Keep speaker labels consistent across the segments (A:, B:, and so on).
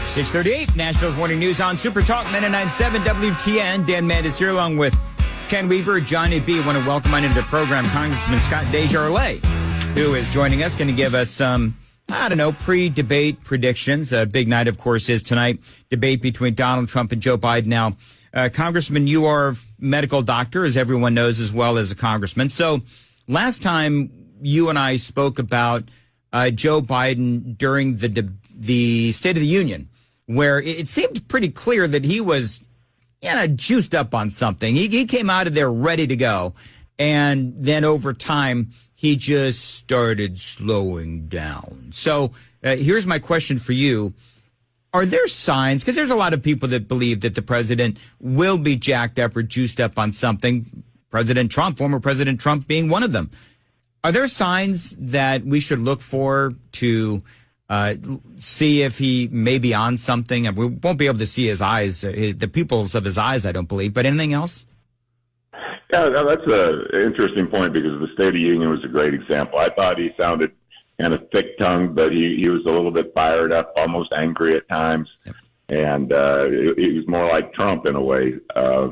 A: 6:38, Nashville's Morning News on Super Talk 99.7 WTN. Dan Mandis here along with Ken Weaver, Johnny B. Want to welcome on into the program Congressman Scott DesJarlais, who is joining us, going to give us some, pre-debate predictions. A big night, of course, is tonight. Debate between Donald Trump and Joe Biden. Now, Congressman, you are a medical doctor, as everyone knows, as well as a congressman. So last time you and I spoke about Joe Biden during the State of the Union, where it seemed pretty clear that he was juiced up on something. He came out of there ready to go. And then over time, he just started slowing down. So here's my question for you. Are there signs, because there's a lot of people that believe that the president will be jacked up or juiced up on something, President Trump, former President Trump being one of them. Are there signs that we should look for to see if he may be on something? And we won't be able to see his eyes, the pupils of his eyes, I don't believe. But anything else?
B: Yeah, that's an interesting point because the State of the Union was a great example. I thought he sounded kind of thick-tongued, but he was a little bit fired up, almost angry at times. Yep. And he was more like Trump in a way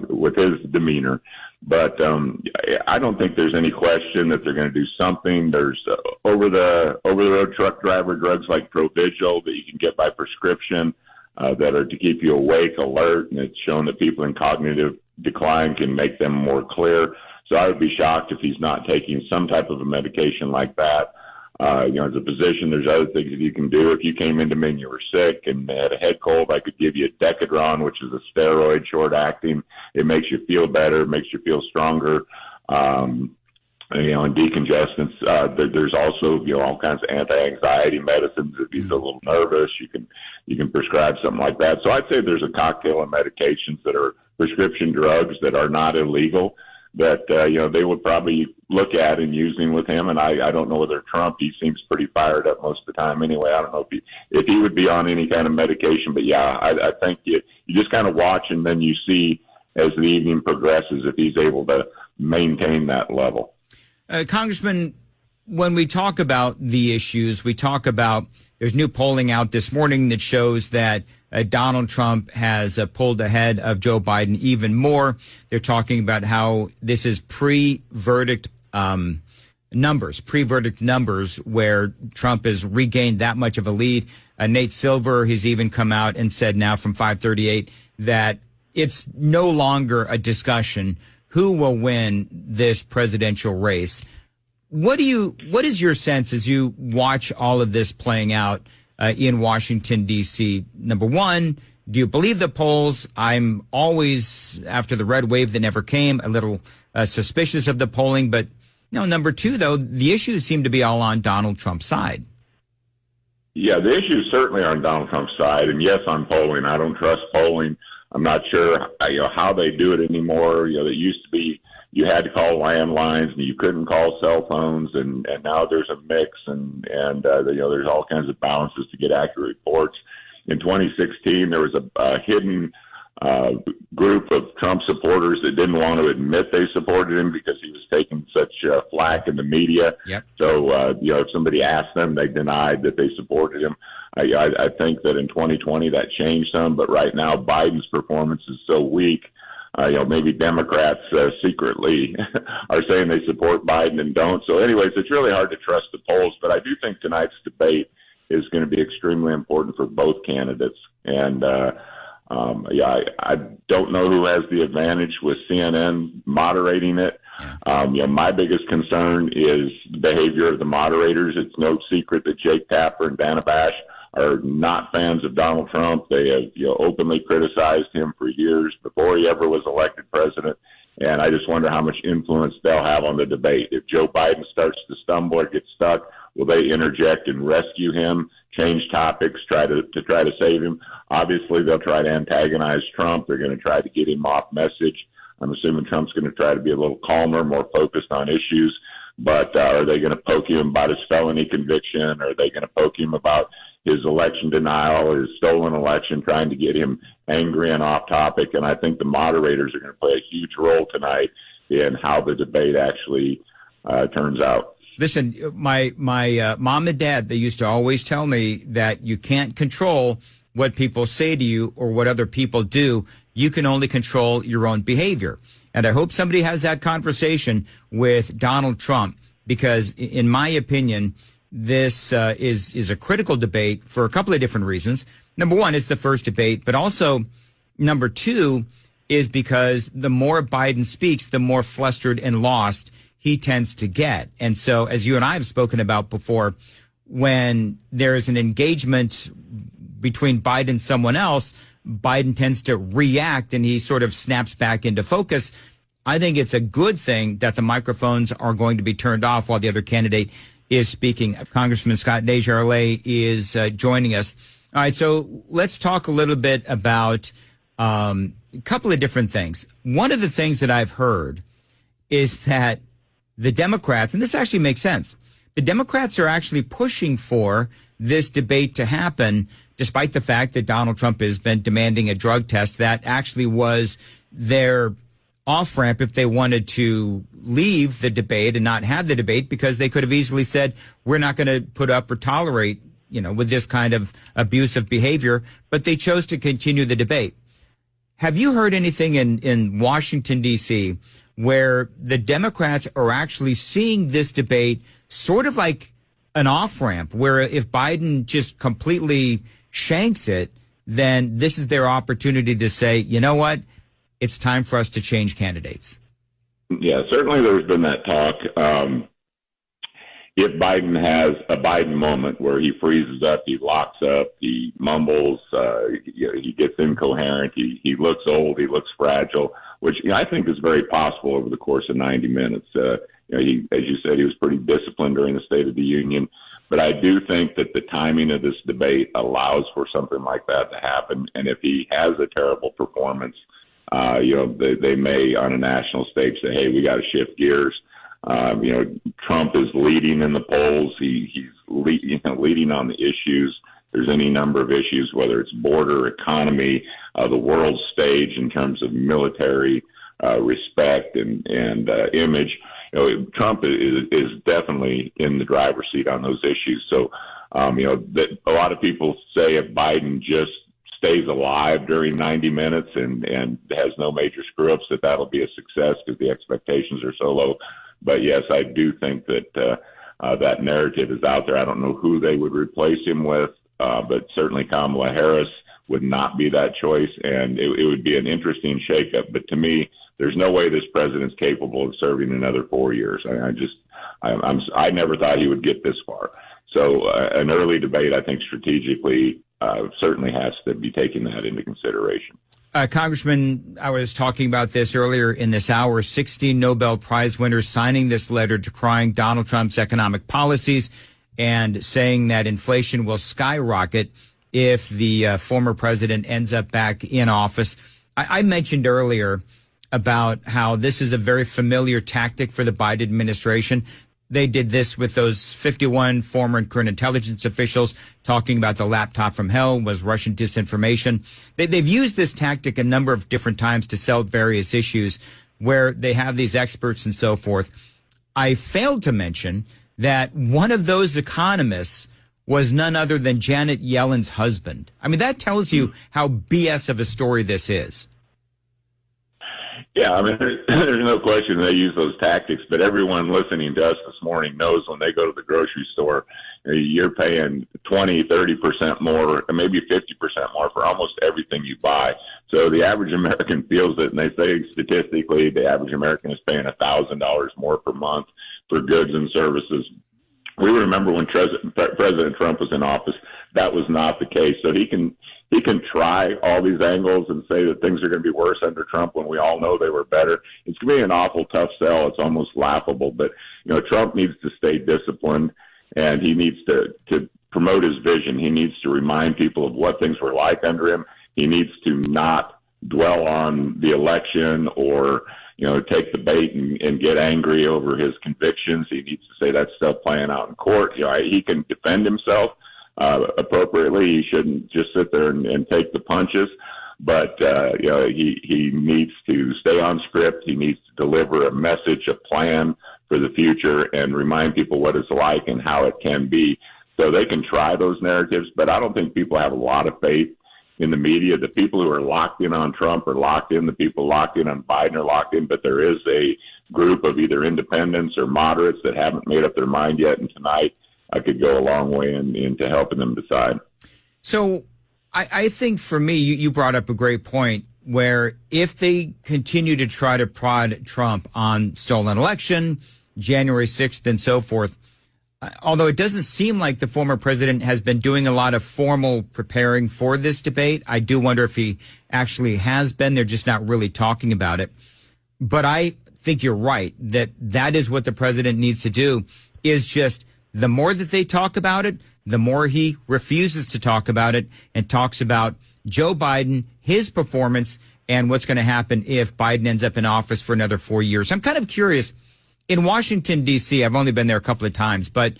B: with his demeanor. But I don't think there's any question that they're going to do something. There's over-the-road truck driver drugs like Provigil that you can get by prescription that are to keep you awake, alert, and it's shown that people in cognitive decline can make them more clear. So I would be shocked if he's not taking some type of a medication like that. As a physician, there's other things that you can do. If you came into me and you were sick and had a head cold, I could give you Decadron, which is a steroid, short-acting. It makes you feel better, makes you feel stronger. And decongestants. There's also, all kinds of anti-anxiety medicines. If you're a little nervous, you can prescribe something like that. So I'd say there's a cocktail of medications that are prescription drugs that are not illegal that, they would probably look at and using with him. And I don't know whether Trump, he seems pretty fired up most of the time anyway. I don't know if he would be on any kind of medication, but yeah, I think you just kind of watch and then you see as the evening progresses if he's able to maintain that level.
A: Congressman, when we talk about the issues, we talk about there's new polling out this morning that shows that Donald Trump has pulled ahead of Joe Biden even more. They're talking about how this is pre-verdict numbers where Trump has regained that much of a lead. Nate Silver has even come out and said now from 538 that it's no longer a discussion who will win this presidential race. What is your sense as you watch all of this playing out in Washington, D.C.? Number one, do you believe the polls? I'm always, after the red wave that never came, a little suspicious of the polling. But, number two, though, the issues seem to be all on Donald Trump's side.
B: Yeah, the issues certainly are on Donald Trump's side. And yes, on polling. I don't trust polling. I'm not sure how they do it anymore. It used to be you had to call landlines and you couldn't call cell phones, and now there's a mix and there's all kinds of balances to get accurate reports. In 2016, there was a hidden group of Trump supporters that didn't want to admit they supported him because he was taking such flack in the media.
A: Yep.
B: So, if somebody asked them, they denied that they supported him. I think that in 2020 that changed some, but right now Biden's performance is so weak. Maybe Democrats secretly are saying they support Biden and don't. So anyways, it's really hard to trust the polls, but I do think tonight's debate is going to be extremely important for both candidates. And, I don't know who has the advantage with CNN moderating it. Yeah. My biggest concern is the behavior of the moderators. It's no secret that Jake Tapper and Dana Bash are not fans of Donald Trump. They have openly criticized him for years before he ever was elected president. And I just wonder how much influence they'll have on the debate. If Joe Biden starts to stumble or get stuck, will they interject and rescue him, change topics, try to save him? Obviously, they'll try to antagonize Trump. They're going to try to get him off message. I'm assuming Trump's going to try to be a little calmer, more focused on issues. But are they going to poke him about his felony conviction? Are they going to poke him about his election denial, his stolen election, trying to get him angry and off topic? And I think the moderators are going to play a huge role tonight in how the debate actually turns out.
A: Listen, my mom and dad, they used to always tell me that you can't control what people say to you or what other people do. You can only control your own behavior. And I hope somebody has that conversation with Donald Trump, because in my opinion, this is a critical debate for a couple of different reasons. Number one, it's the first debate, but also number two is because the more Biden speaks, the more flustered and lost he tends to get. And so, as you and I have spoken about before, when there is an engagement between Biden and someone else, Biden tends to react and he sort of snaps back into focus. I think it's a good thing that the microphones are going to be turned off while the other candidate is speaking. Congressman Scott DesJarlais is joining us. All right, so let's talk a little bit about a couple of different things. One of the things that I've heard is that the Democrats, and this actually makes sense, the Democrats are actually pushing for this debate to happen, despite the fact that Donald Trump has been demanding a drug test. That actually was their off-ramp if they wanted to leave the debate and not have the debate, because they could have easily said, we're not going to put up or tolerate, with this kind of abusive behavior, but they chose to continue the debate. Have you heard anything in Washington, D.C., where the Democrats are actually seeing this debate sort of like an off-ramp, where if Biden just completely shanks it, then this is their opportunity to say, you know what, it's time for us to change candidates?
B: Yeah, certainly there's been that talk. If Biden has a Biden moment where he freezes up, he locks up, he mumbles, he gets incoherent, he looks old, he looks fragile, which I think is very possible over the course of 90 minutes. He, as you said, he was pretty disciplined during the State of the Union. But I do think that the timing of this debate allows for something like that to happen. And if he has a terrible performance, they may on a national stage say, hey, we got to shift gears. Trump is leading in the polls. He's leading on the issues. There's any number of issues, whether it's border, economy, the world stage in terms of military respect and image. Trump is definitely in the driver's seat on those issues. So, that a lot of people say if Biden just stays alive during 90 minutes and has no major screw-ups, that'll be a success because the expectations are so low. But yes, I do think that that narrative is out there. I don't know who they would replace him with, but certainly Kamala Harris would not be that choice, and it would be an interesting shakeup. But to me, there's no way this president's capable of serving another 4 years. I never thought he would get this far. So an early debate, I think, strategically certainly has to be taking that into consideration.
A: Congressman, I was talking about this earlier in this hour, 16 Nobel Prize winners signing this letter decrying Donald Trump's economic policies and saying that inflation will skyrocket if the former president ends up back in office. I mentioned earlier about how this is a very familiar tactic for the Biden administration. They did this with those 51 former and current intelligence officials talking about the laptop from hell was Russian disinformation. They've used this tactic a number of different times to sell various issues where they have these experts and so forth. I failed to mention that one of those economists was none other than Janet Yellen's husband. I mean, that tells you how BS of a story this is.
B: Yeah, I mean, there's no question they use those tactics, but everyone listening to us this morning knows when they go to the grocery store, you're paying 20, 30% more, maybe 50% more for almost everything you buy. So the average American feels it, and they say statistically the average American is paying $1,000 more per month for goods and services. We remember when President Trump was in office, that was not the case. So he can try all these angles and say that things are going to be worse under Trump when we all know they were better. It's going to be an awful tough sell. It's almost laughable. But, Trump needs to stay disciplined, and he needs to promote his vision. He needs to remind people of what things were like under him. He needs to not dwell on the election or, take the bait and get angry over his convictions. He needs to say that stuff playing out in court. He can defend himself appropriately. He shouldn't just sit there and take the punches. But, he needs to stay on script. He needs to deliver a message, a plan for the future and remind people what it's like and how it can be. So they can try those narratives, but I don't think people have a lot of faith in the media. The people who are locked in on Trump are locked in. The people locked in on Biden are locked in. But there is a group of either independents or moderates that haven't made up their mind yet. And tonight I could go a long way into helping them decide.
A: So I think for me, you brought up a great point where if they continue to try to prod Trump on stolen election, January 6th and so forth, although it doesn't seem like the former president has been doing a lot of formal preparing for this debate, I do wonder if he actually has been. They're just not really talking about it. But I think you're right that is what the president needs to do, is just the more that they talk about it, the more he refuses to talk about it and talks about Joe Biden, his performance, and what's going to happen if Biden ends up in office for another 4 years. I'm kind of curious. In Washington, D.C., I've only been there a couple of times, but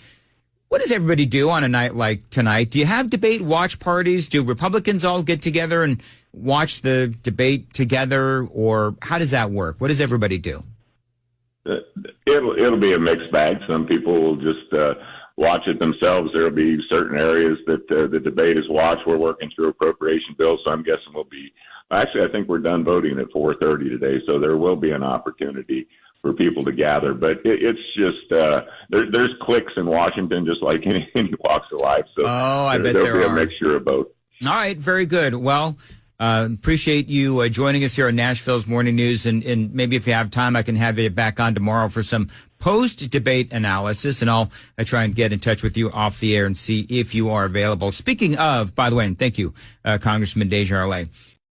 A: what does everybody do on a night like tonight? Do you have debate watch parties? Do Republicans all get together and watch the debate together, or how does that work? What does everybody do?
B: It'll be a mixed bag. Some people will just watch it themselves. There'll be certain areas that the debate is watched. We're working through appropriation bills, so I'm guessing we'll be. Actually, I think we're done voting at 4:30 today, so there will be an opportunity for people to gather. But it's just there's cliques in Washington, just like any walks of life. So
A: I bet
B: there'll be
A: are
B: a mixture of both.
A: All right, very good. Well, appreciate you joining us here on Nashville's Morning News, and maybe if you have time, I can have you back on tomorrow for some post-debate analysis, and I'll try and get in touch with you off the air and see if you are available. Speaking of, by the way, and thank you, Congressman DesJarlais.